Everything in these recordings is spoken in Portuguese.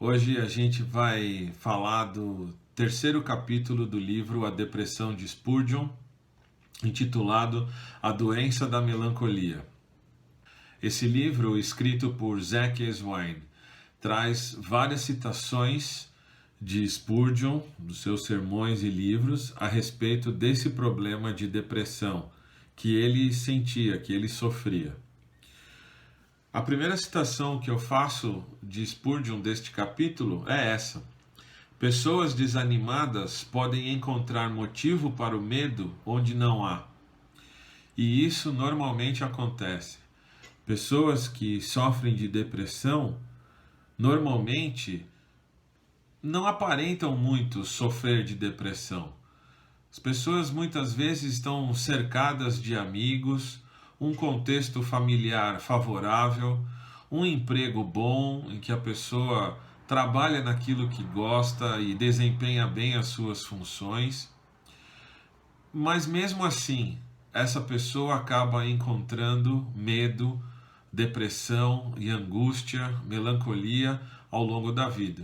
Hoje a gente vai falar do terceiro capítulo do livro A Depressão de Spurgeon, intitulado A Doença da Melancolia. Esse livro, escrito por Zach Eswine, traz várias citações de Spurgeon, dos seus sermões e livros, a respeito desse problema de depressão que ele sentia, que ele sofria. A primeira citação que eu faço de Spurgeon deste capítulo é essa: pessoas desanimadas podem encontrar motivo para o medo onde não há. E isso normalmente acontece. Pessoas que sofrem de depressão normalmente não aparentam muito sofrer de depressão. As pessoas muitas vezes estão cercadas de amigos, um contexto familiar favorável, um emprego bom em que a pessoa trabalha naquilo que gosta e desempenha bem as suas funções. Mas mesmo assim, essa pessoa acaba encontrando medo, depressão e angústia, melancolia ao longo da vida.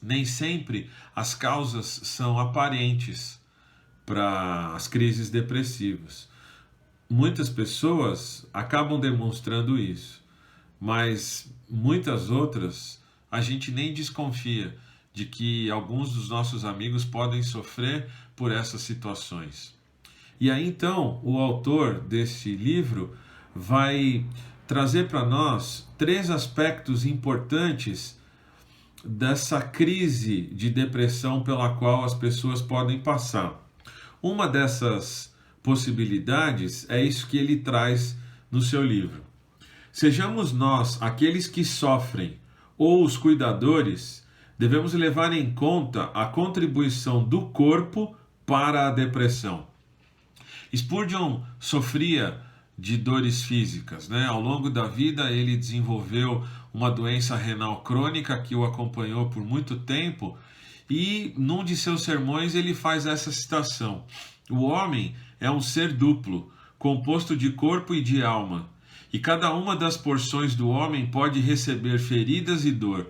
Nem sempre as causas são aparentes para as crises depressivas. Muitas pessoas acabam demonstrando isso, mas muitas outras a gente nem desconfia de que alguns dos nossos amigos podem sofrer por essas situações. E aí então o autor desse livro vai trazer para nós 3 aspectos importantes dessa crise de depressão pela qual as pessoas podem passar. Uma dessas possibilidades é isso que ele traz no seu livro. Sejamos nós aqueles que sofrem ou os cuidadores, devemos levar em conta a contribuição do corpo para a depressão. Spurgeon sofria de dores físicas, né? Ao longo da vida ele desenvolveu uma doença renal crônica que o acompanhou por muito tempo, e num de seus sermões ele faz essa citação: o homem é um ser duplo, composto de corpo e de alma, e cada uma das porções do homem pode receber feridas e dor.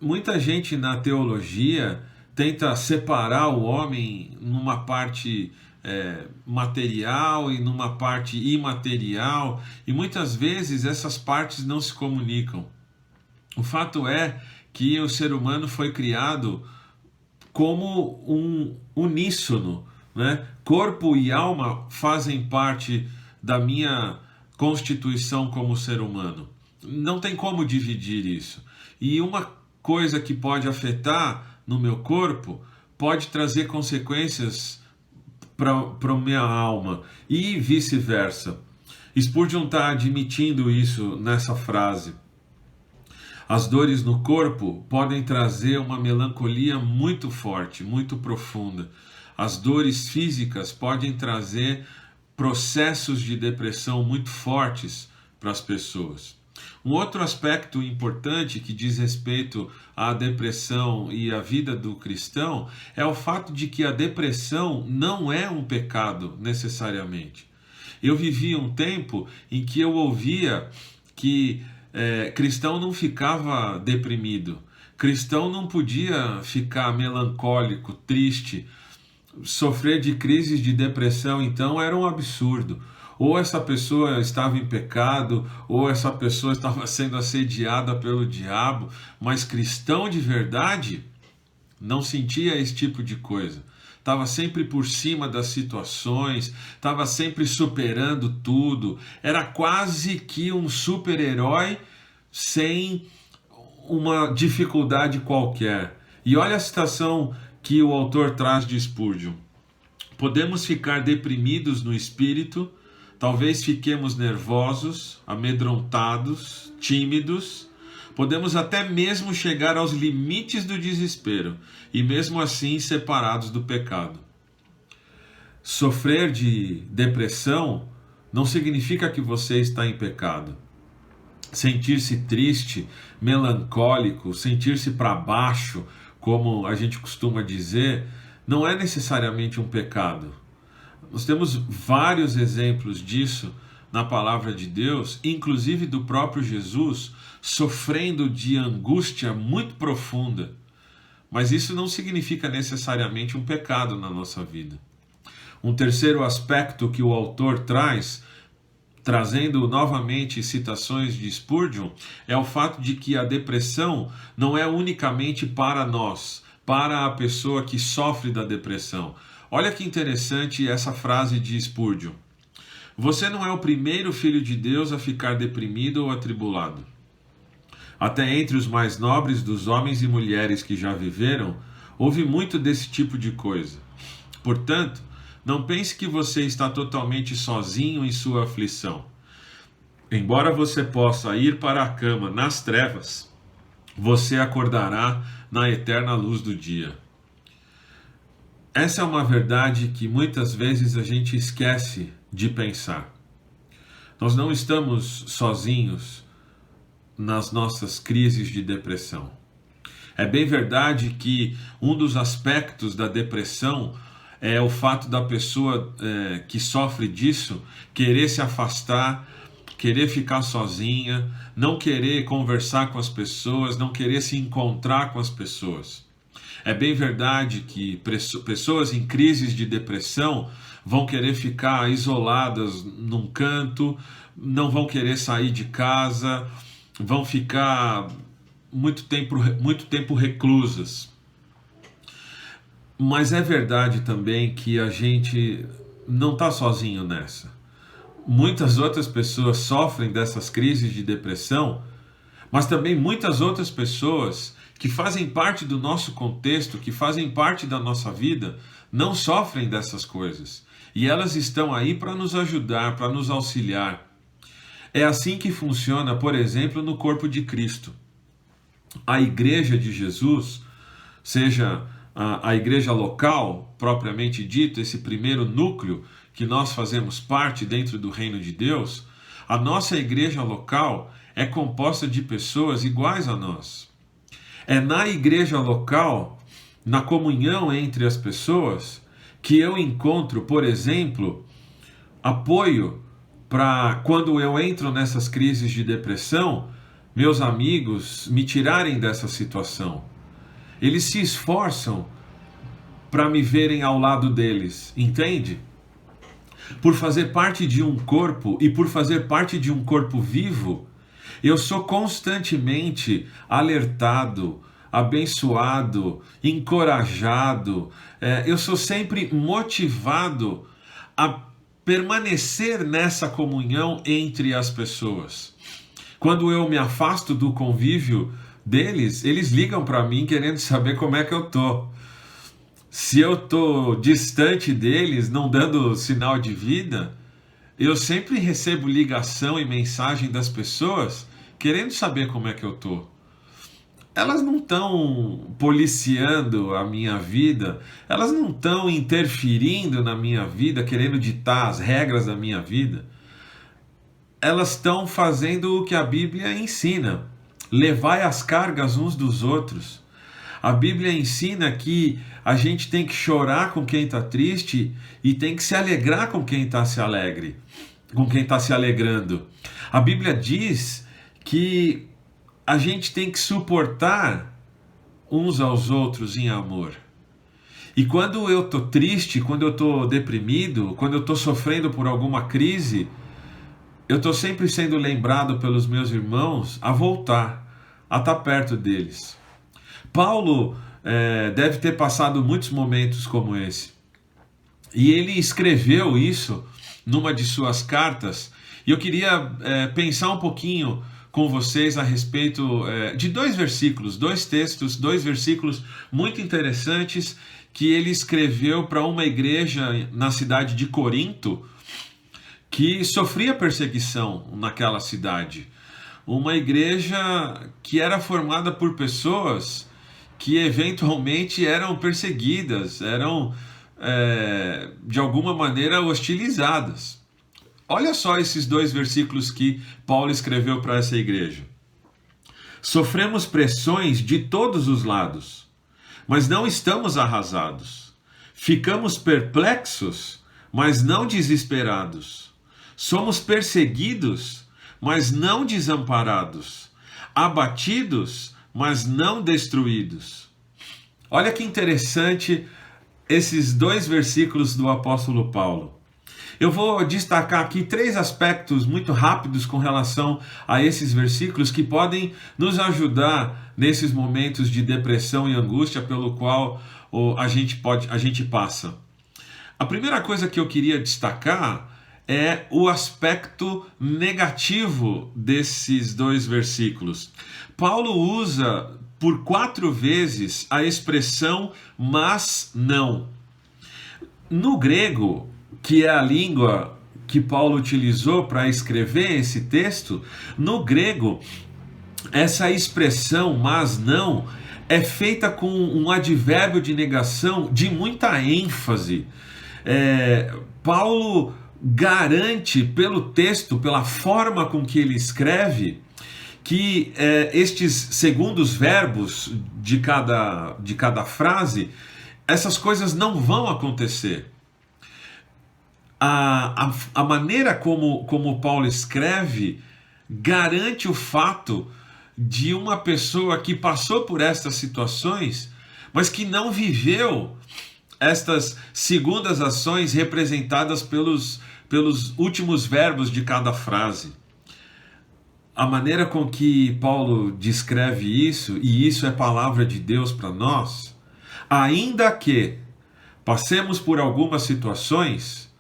Muita gente na teologia tenta separar o homem numa parte material e numa parte imaterial, e muitas vezes essas partes não se comunicam. O fato é que o ser humano foi criado como um uníssono, né? Corpo e alma fazem parte da minha constituição como ser humano. Não tem como dividir isso. E uma coisa que pode afetar no meu corpo pode trazer consequências para a minha alma e vice-versa. Spurgeon está admitindo isso nessa frase. As dores no corpo podem trazer uma melancolia muito forte, muito profunda. As dores físicas podem trazer processos de depressão muito fortes para as pessoas. Um outro aspecto importante que diz respeito à depressão e à vida do cristão é o fato de que a depressão não é um pecado necessariamente. Eu vivi um tempo em que eu ouvia que cristão não ficava deprimido, cristão não podia ficar melancólico, triste. Sofrer de crises de depressão então era um absurdo. Ou essa pessoa estava em pecado, ou essa pessoa estava sendo assediada pelo diabo, mas cristão de verdade não sentia esse tipo de coisa. Estava sempre por cima das situações, estava sempre superando tudo. Era quase que um super-herói sem uma dificuldade qualquer. E olha a citação que o autor traz de Spurgeon: podemos ficar deprimidos no espírito, talvez fiquemos nervosos, amedrontados, tímidos, podemos até mesmo chegar aos limites do desespero e mesmo assim separados do pecado. Sofrer de depressão não significa que você está em pecado. Sentir-se triste, melancólico, sentir-se para baixo, como a gente costuma dizer, não é necessariamente um pecado. Nós temos vários exemplos disso na palavra de Deus, inclusive do próprio Jesus, sofrendo de angústia muito profunda. Mas isso não significa necessariamente um pecado na nossa vida. Um terceiro aspecto que o autor traz, trazendo novamente citações de Spurgeon, é o fato de que a depressão não é unicamente para nós, para a pessoa que sofre da depressão. Olha que interessante essa frase de Spurgeon. Você não é o primeiro filho de Deus a ficar deprimido ou atribulado. Até entre os mais nobres dos homens e mulheres que já viveram, houve muito desse tipo de coisa. Portanto, não pense que você está totalmente sozinho em sua aflição. Embora você possa ir para a cama nas trevas, você acordará na eterna luz do dia. Essa é uma verdade que muitas vezes a gente esquece de pensar. Nós não estamos sozinhos nas nossas crises de depressão. É bem verdade que um dos aspectos da depressão é o fato da pessoa que sofre disso querer se afastar, querer ficar sozinha, não querer conversar com as pessoas, não querer se encontrar com as pessoas. É bem verdade que pessoas em crises de depressão vão querer ficar isoladas num canto, não vão querer sair de casa, vão ficar muito tempo reclusas. Mas é verdade também que a gente não está sozinho nessa. Muitas outras pessoas sofrem dessas crises de depressão, mas também muitas outras pessoas que fazem parte do nosso contexto, que fazem parte da nossa vida, não sofrem dessas coisas. E elas estão aí para nos ajudar, para nos auxiliar. É assim que funciona, por exemplo, no corpo de Cristo. A igreja de Jesus, seja a igreja local, propriamente dito, esse primeiro núcleo que nós fazemos parte dentro do reino de Deus, a nossa igreja local é composta de pessoas iguais a nós. É na igreja local, na comunhão entre as pessoas, que eu encontro, por exemplo, apoio para quando eu entro nessas crises de depressão, meus amigos me tirarem dessa situação. Eles se esforçam para me verem ao lado deles, entende? Por fazer parte de um corpo e por fazer parte de um corpo vivo, eu sou constantemente alertado, abençoado, encorajado, eu sou sempre motivado a permanecer nessa comunhão entre as pessoas. Quando eu me afasto do convívio deles, eles ligam para mim querendo saber como é que eu tô. Se eu tô distante deles, não dando sinal de vida, eu sempre recebo ligação e mensagem das pessoas querendo saber como é que eu tô. Elas não estão policiando a minha vida, elas não estão interferindo na minha vida, querendo ditar as regras da minha vida. Elas estão fazendo o que a Bíblia ensina: levai as cargas uns dos outros. A Bíblia ensina que a gente tem que chorar com quem está triste e tem que se alegrar com quem está se alegrando. A Bíblia diz que a gente tem que suportar uns aos outros em amor. E quando eu estou triste, quando eu estou deprimido, quando eu estou sofrendo por alguma crise, eu estou sempre sendo lembrado pelos meus irmãos a voltar, a estar perto deles. Paulo deve ter passado muitos momentos como esse. E ele escreveu isso numa de suas cartas. E eu queria pensar um pouquinho com vocês a respeito de dois versículos, dois textos, dois versículos muito interessantes que ele escreveu para uma igreja na cidade de Corinto que sofria perseguição naquela cidade. Uma igreja que era formada por pessoas que eventualmente eram perseguidas, eram de alguma maneira hostilizadas. Olha só esses dois versículos que Paulo escreveu para essa igreja. Sofremos pressões de todos os lados, mas não estamos arrasados. Ficamos perplexos, mas não desesperados. Somos perseguidos, mas não desamparados, abatidos, mas não destruídos. Olha que interessante esses dois versículos do apóstolo Paulo. Eu vou destacar aqui 3 aspectos muito rápidos com relação a esses versículos que podem nos ajudar nesses momentos de depressão e angústia pelo qual a gente passa. A primeira coisa que eu queria destacar é o aspecto negativo desses 2 versículos. Paulo usa por 4 vezes a expressão mas não. No grego, que é a língua que Paulo utilizou para escrever esse texto, no grego, essa expressão mas não é feita com um advérbio de negação de muita ênfase. Paulo garante pelo texto, pela forma com que ele escreve, que estes segundos verbos de cada frase, essas coisas não vão acontecer. A maneira como Paulo escreve garante o fato de uma pessoa que passou por estas situações, mas que não viveu estas segundas ações representadas pelos últimos verbos de cada frase. A maneira com que Paulo descreve isso, e isso é palavra de Deus para nós, ainda que passemos por algumas situações,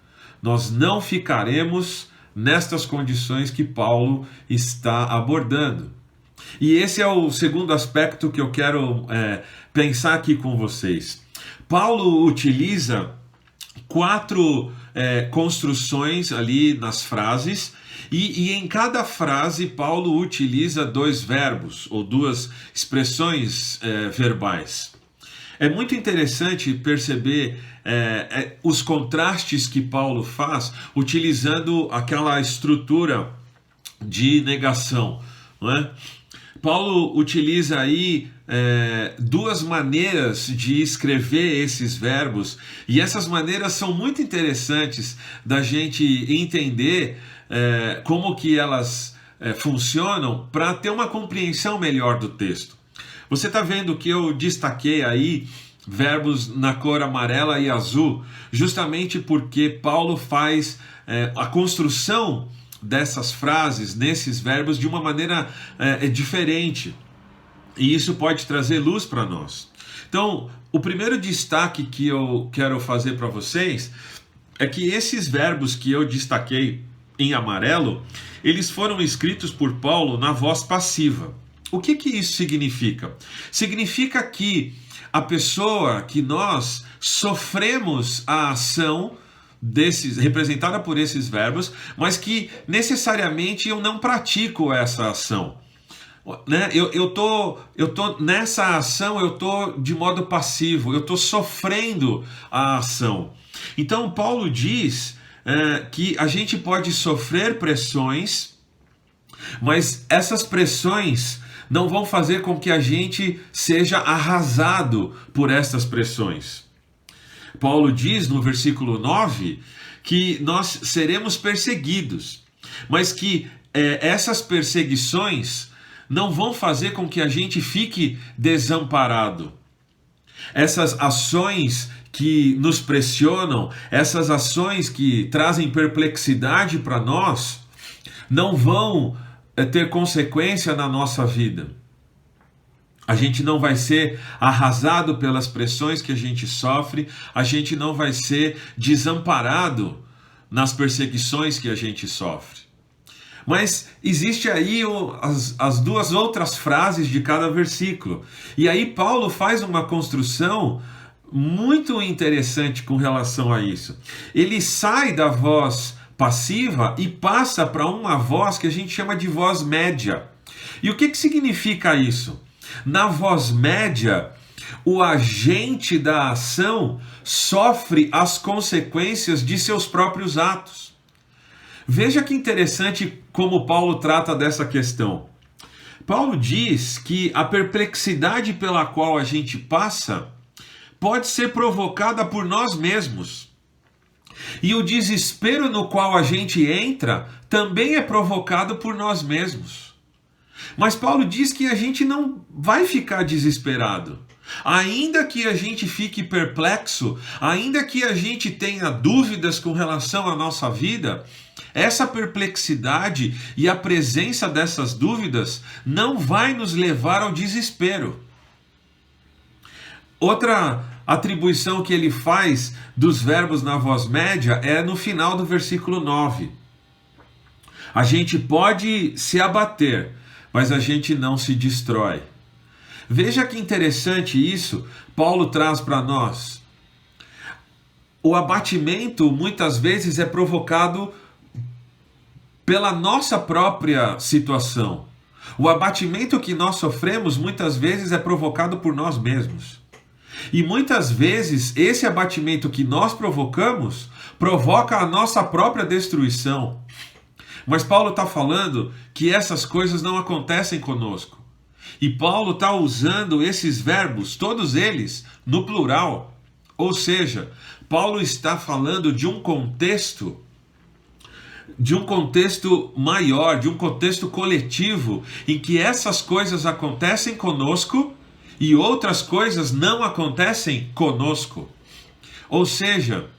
nós não ficaremos nestas condições que Paulo está abordando. E esse é o segundo aspecto que eu quero pensar aqui com vocês. Paulo utiliza 4 construções ali nas frases, e em cada frase Paulo utiliza 2 verbos ou 2 expressões verbais. É muito interessante perceber os contrastes que Paulo faz utilizando aquela estrutura de negação, não é? Paulo utiliza aí 2 maneiras de escrever esses verbos, e essas maneiras são muito interessantes da gente entender como que elas funcionam para ter uma compreensão melhor do texto. Você está vendo que eu destaquei aí verbos na cor amarela e azul, justamente porque Paulo faz a construção dessas frases, nesses verbos, de uma maneira diferente. E isso pode trazer luz para nós. Então, o primeiro destaque que eu quero fazer para vocês é que esses verbos que eu destaquei em amarelo, eles foram escritos por Paulo na voz passiva. O que isso significa? Significa que a pessoa, que nós sofremos a ação representada por esses verbos, mas que necessariamente eu não pratico essa ação. Né? Eu tô nessa ação, eu tô de modo passivo, eu tô sofrendo a ação. Então Paulo diz que a gente pode sofrer pressões, mas essas pressões não vão fazer com que a gente seja arrasado por essas pressões. Paulo diz no versículo 9 que nós seremos perseguidos, mas que essas perseguições não vão fazer com que a gente fique desamparado. Essas ações que nos pressionam, essas ações que trazem perplexidade para nós, não vão ter consequência na nossa vida. A gente não vai ser arrasado pelas pressões que a gente sofre, a gente não vai ser desamparado nas perseguições que a gente sofre. Mas existe aí as 2 outras frases de cada versículo. E aí Paulo faz uma construção muito interessante com relação a isso. Ele sai da voz passiva e passa para uma voz que a gente chama de voz média. E o que significa isso? Na voz média, o agente da ação sofre as consequências de seus próprios atos. Veja que interessante como Paulo trata dessa questão. Paulo diz que a perplexidade pela qual a gente passa pode ser provocada por nós mesmos. E o desespero no qual a gente entra também é provocado por nós mesmos. Mas Paulo diz que a gente não vai ficar desesperado. Ainda que a gente fique perplexo, ainda que a gente tenha dúvidas com relação à nossa vida, essa perplexidade e a presença dessas dúvidas não vai nos levar ao desespero. Outra atribuição que ele faz dos verbos na voz média é no final do versículo 9. A gente pode se abater, mas a gente não se destrói. Veja que interessante isso, Paulo traz para nós. O abatimento muitas vezes é provocado pela nossa própria situação. O abatimento que nós sofremos muitas vezes é provocado por nós mesmos. E muitas vezes esse abatimento que nós provocamos provoca a nossa própria destruição. Mas Paulo está falando que essas coisas não acontecem conosco. E Paulo está usando esses verbos, todos eles, no plural. Ou seja, Paulo está falando de um contexto maior, de um contexto coletivo, em que essas coisas acontecem conosco e outras coisas não acontecem conosco. Ou seja,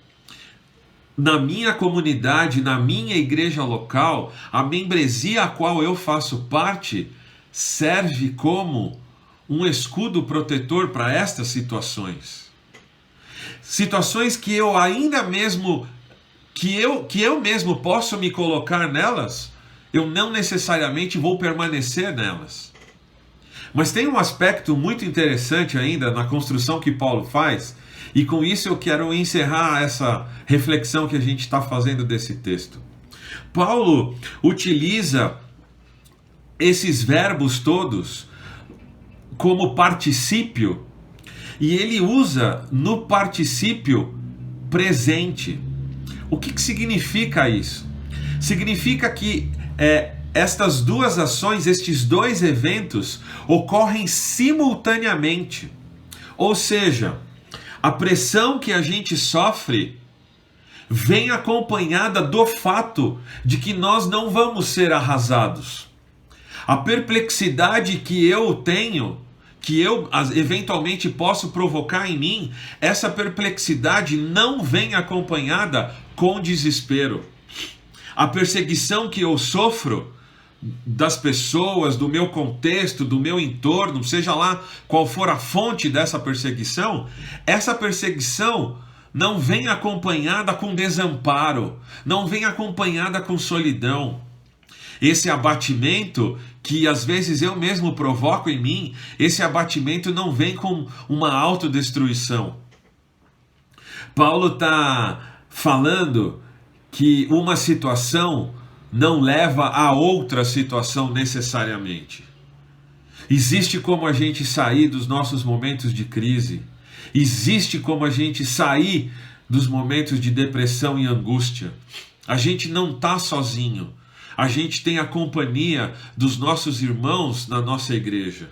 na minha comunidade, na minha igreja local, a membresia a qual eu faço parte serve como um escudo protetor para estas situações. Situações que eu ainda mesmo, que eu mesmo posso me colocar nelas, eu não necessariamente vou permanecer nelas. Mas tem um aspecto muito interessante ainda na construção que Paulo faz, e com isso eu quero encerrar essa reflexão que a gente está fazendo desse texto. Paulo utiliza esses verbos todos como particípio, e ele usa no particípio presente. O que significa isso? Significa que estas duas ações, estes dois eventos, ocorrem simultaneamente. Ou seja, a pressão que a gente sofre vem acompanhada do fato de que nós não vamos ser arrasados. A perplexidade que eu tenho, que eu eventualmente posso provocar em mim, essa perplexidade não vem acompanhada com desespero. A perseguição que eu sofro das pessoas, do meu contexto, do meu entorno, seja lá qual for a fonte dessa perseguição, essa perseguição não vem acompanhada com desamparo, não vem acompanhada com solidão. Esse abatimento que às vezes eu mesmo provoco em mim, esse abatimento não vem com uma autodestruição. Paulo está falando que uma situação não leva a outra situação necessariamente. Existe como a gente sair dos nossos momentos de crise. Existe como a gente sair dos momentos de depressão e angústia. A gente não está sozinho. A gente tem a companhia dos nossos irmãos na nossa igreja.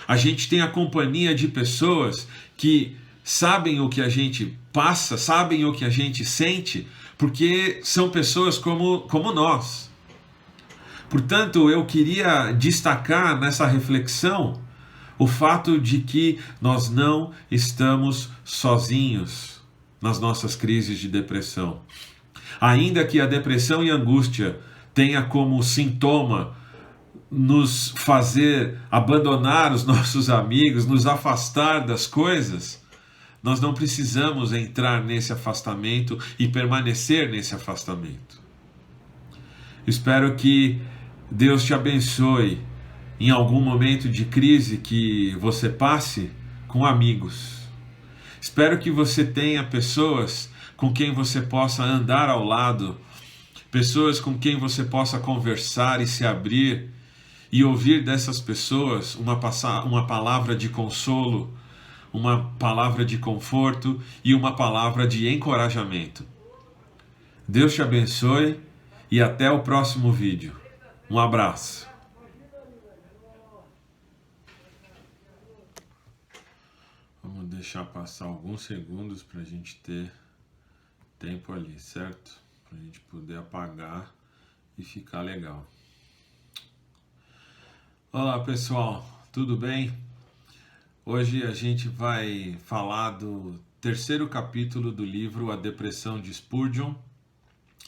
A gente tem a companhia de pessoas que sabem o que a gente passa, sabem o que a gente sente, porque são pessoas como nós. Portanto, eu queria destacar nessa reflexão o fato de que nós não estamos sozinhos nas nossas crises de depressão. Ainda que a depressão e a angústia tenha como sintoma nos fazer abandonar os nossos amigos, nos afastar das coisas, nós não precisamos entrar nesse afastamento e permanecer nesse afastamento. Espero que Deus te abençoe em algum momento de crise que você passe com amigos. Espero que você tenha pessoas com quem você possa andar ao lado, pessoas com quem você possa conversar e se abrir e ouvir dessas pessoas uma palavra de consolo, uma palavra de conforto e uma palavra de encorajamento. Deus te abençoe e até o próximo vídeo. Um abraço. Vamos deixar passar alguns segundos para a gente ter tempo ali, certo? Para a gente poder apagar e ficar legal. Olá pessoal, tudo bem? Hoje a gente vai falar do terceiro capítulo do livro A Depressão de Spurgeon,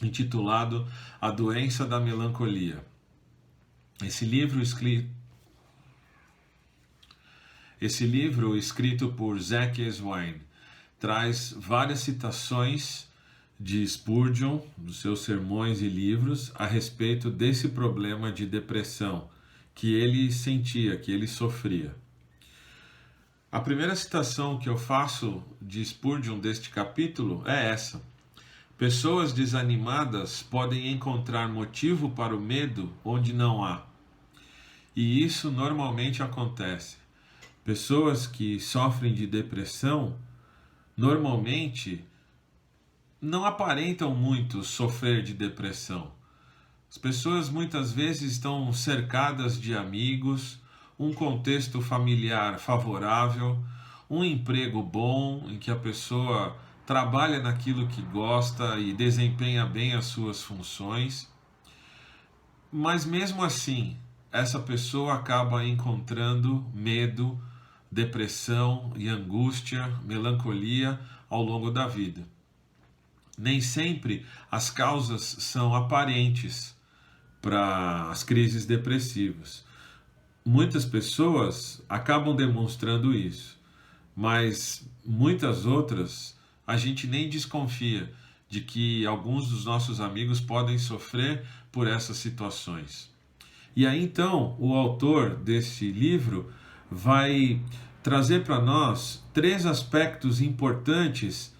intitulado A Doença da Melancolia. Esse livro escrito por Zach Eswine traz várias citações de Spurgeon, dos seus sermões e livros, a respeito desse problema de depressão que ele sentia, que ele sofria. A primeira citação que eu faço de Spurgeon deste capítulo é essa: pessoas desanimadas podem encontrar motivo para o medo onde não há. E isso normalmente acontece. Pessoas que sofrem de depressão normalmente não aparentam muito sofrer de depressão. As pessoas muitas vezes estão cercadas de amigos, um contexto familiar favorável, um emprego bom em que a pessoa trabalha naquilo que gosta e desempenha bem as suas funções. Mas mesmo assim, essa pessoa acaba encontrando medo, depressão e angústia, melancolia ao longo da vida. Nem sempre as causas são aparentes para as crises depressivas. Muitas pessoas acabam demonstrando isso, mas muitas outras a gente nem desconfia de que alguns dos nossos amigos podem sofrer por essas situações. E aí então o autor desse livro vai trazer para nós 3 aspectos importantes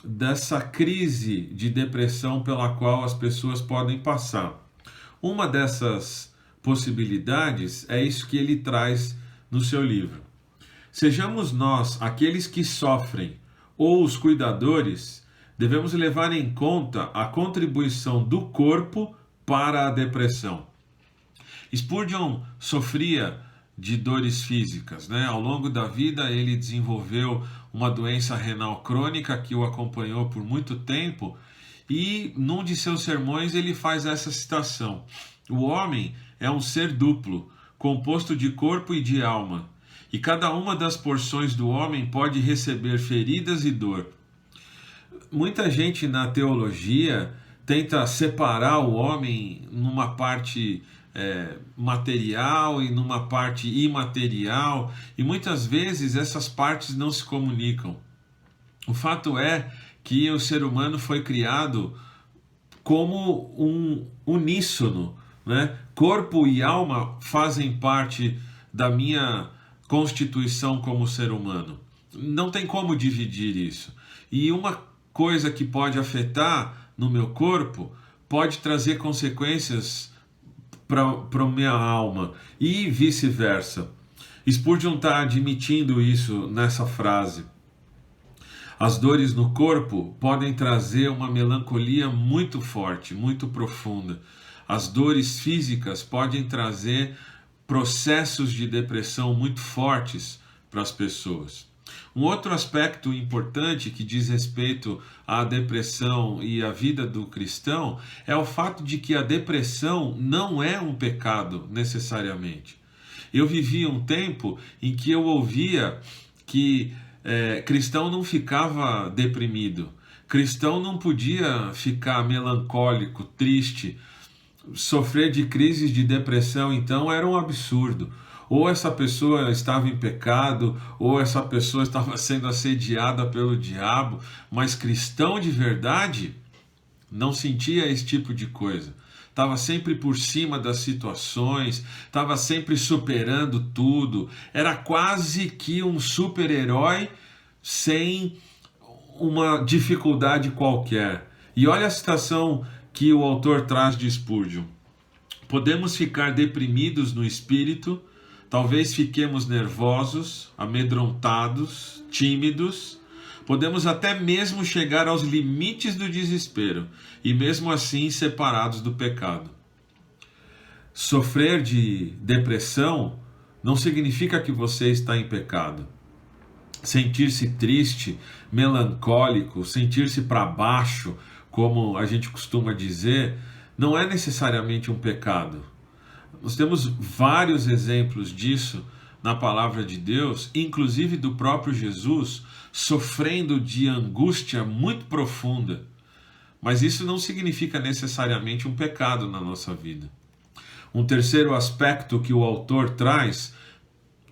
dessa crise de depressão pela qual as pessoas podem passar. Uma dessas possibilidades é isso que ele traz no seu livro. Sejamos nós aqueles que sofrem ou os cuidadores, devemos levar em conta a contribuição do corpo para a depressão. Spurgeon sofria de dores físicas, né? Ao longo da vida ele desenvolveu uma doença renal crônica que o acompanhou por muito tempo, e num de seus sermões ele faz essa citação: o homem é um ser duplo, composto de corpo e de alma, e cada uma das porções do homem pode receber feridas e dor. Muita gente na teologia tenta separar o homem numa parte material e numa parte imaterial, e muitas vezes essas partes não se comunicam. O fato é que o ser humano foi criado como um uníssono, né? Corpo e alma fazem parte da minha constituição como ser humano. Não tem como dividir isso. E uma coisa que pode afetar no meu corpo pode trazer consequências para a minha alma e vice-versa. Spurgeon está admitindo isso nessa frase. As dores no corpo podem trazer uma melancolia muito forte, muito profunda. As dores físicas podem trazer processos de depressão muito fortes para as pessoas. Um outro aspecto importante que diz respeito à depressão e à vida do cristão é o fato de que a depressão não é um pecado necessariamente. Eu vivi um tempo em que eu ouvia que cristão não ficava deprimido, cristão não podia ficar melancólico, triste, sofrer de crises de depressão, então era um absurdo. Ou essa pessoa estava em pecado, ou essa pessoa estava sendo assediada pelo diabo, mas cristão de verdade não sentia esse tipo de coisa. Estava sempre por cima das situações, estava sempre superando tudo, era quase que um super-herói sem uma dificuldade qualquer. E olha a citação que o autor traz de Spurgeon: podemos ficar deprimidos no espírito, talvez fiquemos nervosos, amedrontados, tímidos, podemos até mesmo chegar aos limites do desespero e mesmo assim separados do pecado. Sofrer de depressão não significa que você está em pecado. sentir-se triste, melancólico, sentir-se para baixo, como a gente costuma dizer, não é necessariamente um pecado. Nós temos vários exemplos disso na palavra de Deus, inclusive do próprio Jesus, sofrendo de angústia muito profunda. Mas isso não significa necessariamente um pecado na nossa vida. Um terceiro aspecto que o autor traz,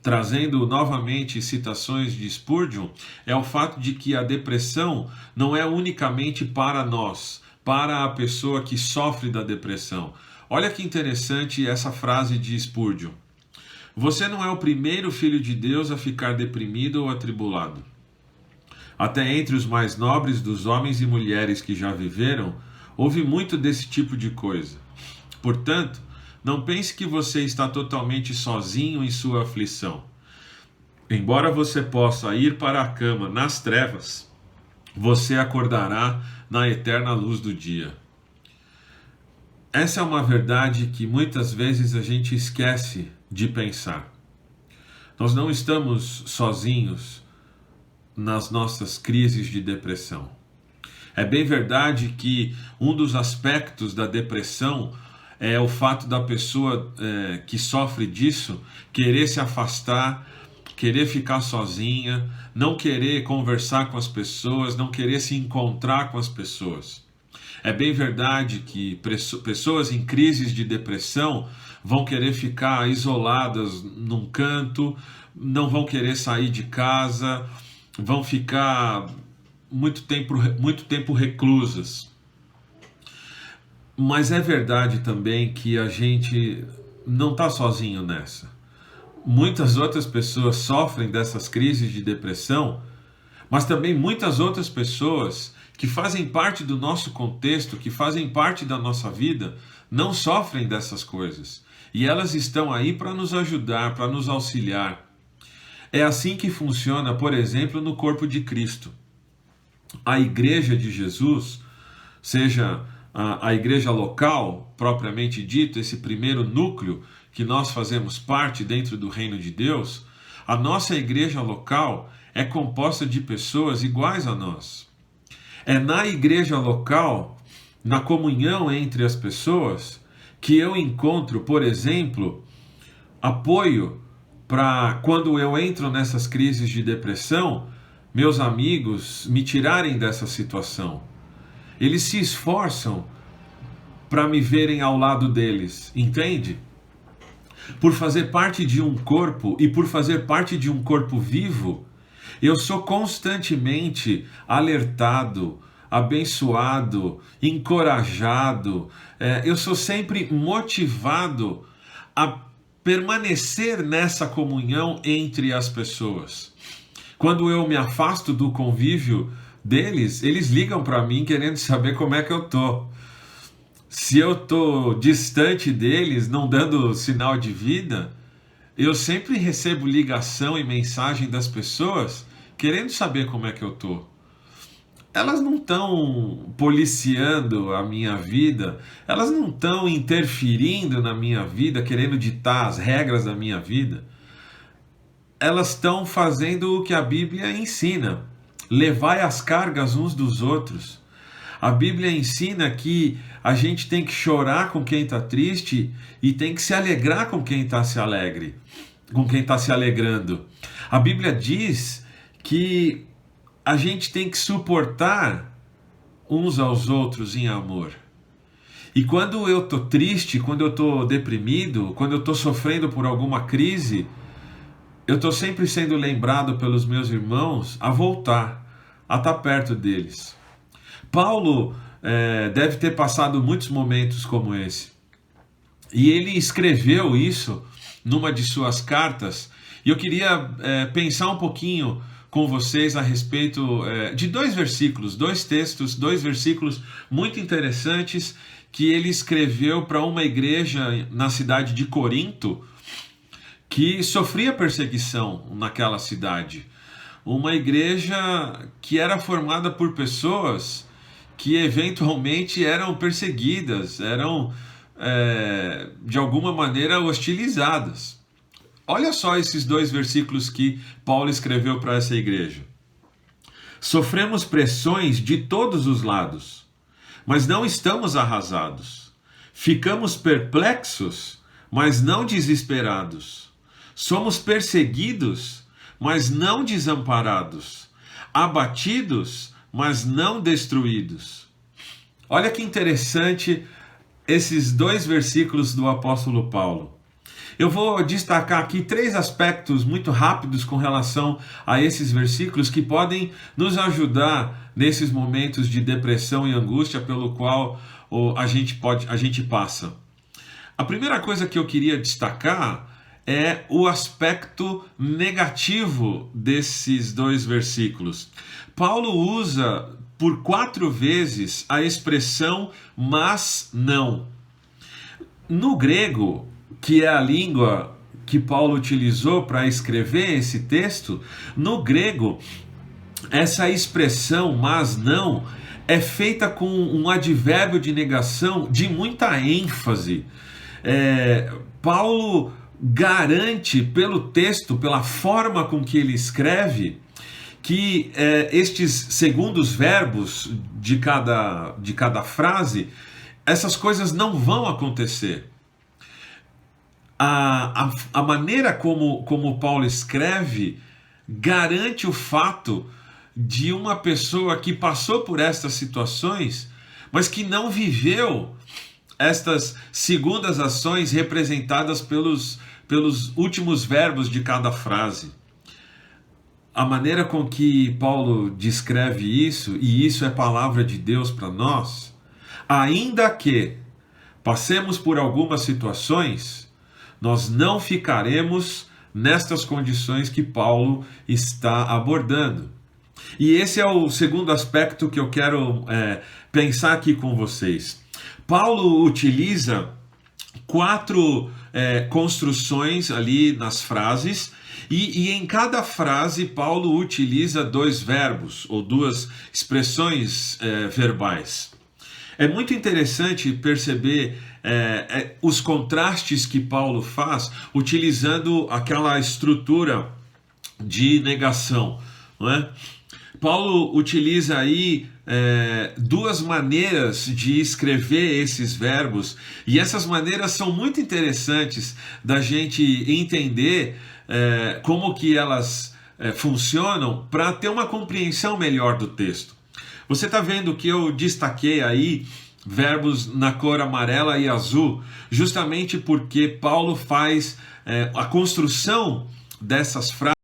trazendo novamente citações de Spurgeon, é o fato de que a depressão não é unicamente para nós, para a pessoa que sofre da depressão. Olha que interessante essa frase de Spurgeon. Você não é o primeiro filho de Deus a ficar deprimido ou atribulado. Até entre os mais nobres dos homens e mulheres que já viveram, houve muito desse tipo de coisa. Portanto, não pense que você está totalmente sozinho em sua aflição. Embora você possa ir para a cama nas trevas, você acordará na eterna luz do dia. Essa é uma verdade que muitas vezes a gente esquece de pensar. Nós não estamos sozinhos nas nossas crises de depressão. É bem verdade que um dos aspectos da depressão é o fato da pessoa que sofre disso querer se afastar, querer ficar sozinha, não querer conversar com as pessoas, não querer se encontrar com as pessoas. É bem verdade que pessoas em crises de depressão vão querer ficar isoladas num canto, não vão querer sair de casa, vão ficar muito tempo reclusas. Mas é verdade também que a gente não está sozinho nessa. Muitas outras pessoas sofrem dessas crises de depressão, mas também muitas outras pessoas que fazem parte do nosso contexto, que fazem parte da nossa vida, não sofrem dessas coisas. E elas estão aí para nos ajudar, para nos auxiliar. É assim que funciona, por exemplo, no corpo de Cristo. A igreja de Jesus, seja a igreja local, propriamente dito, esse primeiro núcleo que nós fazemos parte dentro do reino de Deus, a nossa igreja local é composta de pessoas iguais a nós. É na igreja local, na comunhão entre as pessoas, que eu encontro, por exemplo, apoio para quando eu entro nessas crises de depressão, meus amigos me tirarem dessa situação. Eles se esforçam para me verem ao lado deles, entende? Por fazer parte de um corpo e por fazer parte de um corpo vivo, eu sou constantemente alertado, abençoado, encorajado, eu sou sempre motivado a permanecer nessa comunhão entre as pessoas. Quando eu me afasto do convívio deles, eles ligam para mim querendo saber como é que eu tô. Se eu tô distante deles, não dando sinal de vida, eu sempre recebo ligação e mensagem das pessoas querendo saber como é que eu tô. Elas não estão policiando a minha vida, elas não estão interferindo na minha vida, querendo ditar as regras da minha vida. Elas estão fazendo o que a Bíblia ensina: levai as cargas uns dos outros. A Bíblia ensina que a gente tem que chorar com quem está triste e tem que se alegrar com quem está se alegre, com quem está se alegrando. A Bíblia diz que a gente tem que suportar uns aos outros em amor. E quando eu estou triste, quando eu estou deprimido, quando eu estou sofrendo por alguma crise, eu estou sempre sendo lembrado pelos meus irmãos a voltar, a estar perto deles. Paulo deve ter passado muitos momentos como esse. E ele escreveu isso numa de suas cartas. E eu queria pensar um pouquinho com vocês a respeito de dois versículos, dois textos, dois versículos muito interessantes que ele escreveu para uma igreja na cidade de Corinto que sofria perseguição naquela cidade. Uma igreja que era formada por pessoas que eventualmente eram perseguidas, eram de alguma maneira hostilizadas. Olha só esses dois versículos que Paulo escreveu para essa igreja. Sofremos pressões de todos os lados, mas não estamos arrasados. Ficamos perplexos, mas não desesperados. Somos perseguidos, mas não desamparados. Abatidos, mas não destruídos. Olha que interessante esses dois versículos do apóstolo Paulo. Eu vou destacar aqui 3 aspectos muito rápidos com relação a esses versículos que podem nos ajudar nesses momentos de depressão e angústia pelo qual a gente passa. A primeira coisa que eu queria destacar é o aspecto negativo desses 2 versículos. Paulo usa por 4 vezes a expressão mas não. No grego, que é a língua que Paulo utilizou para escrever esse texto, no grego, essa expressão mas não é feita com um advérbio de negação de muita ênfase. Paulo garante pelo texto, pela forma com que ele escreve, que estes segundos verbos de cada frase, essas coisas não vão acontecer. A maneira como Paulo escreve garante o fato de uma pessoa que passou por estas situações, mas que não viveu estas segundas ações representadas pelos últimos verbos de cada frase. A maneira com que Paulo descreve isso, e isso é palavra de Deus para nós, ainda que passemos por algumas situações, nós não ficaremos nestas condições que Paulo está abordando. E esse é o segundo aspecto que eu quero pensar aqui com vocês. Paulo utiliza 4 construções ali nas frases, e em cada frase Paulo utiliza 2 verbos ou 2 expressões verbais. É muito interessante perceber os contrastes que Paulo faz utilizando aquela estrutura de negação, não é? Paulo utiliza aí 2 maneiras de escrever esses verbos, e essas maneiras são muito interessantes da gente entender como que elas funcionam para ter uma compreensão melhor do texto. Você está vendo que eu destaquei aí verbos na cor amarela e azul, justamente porque Paulo faz a construção dessas frases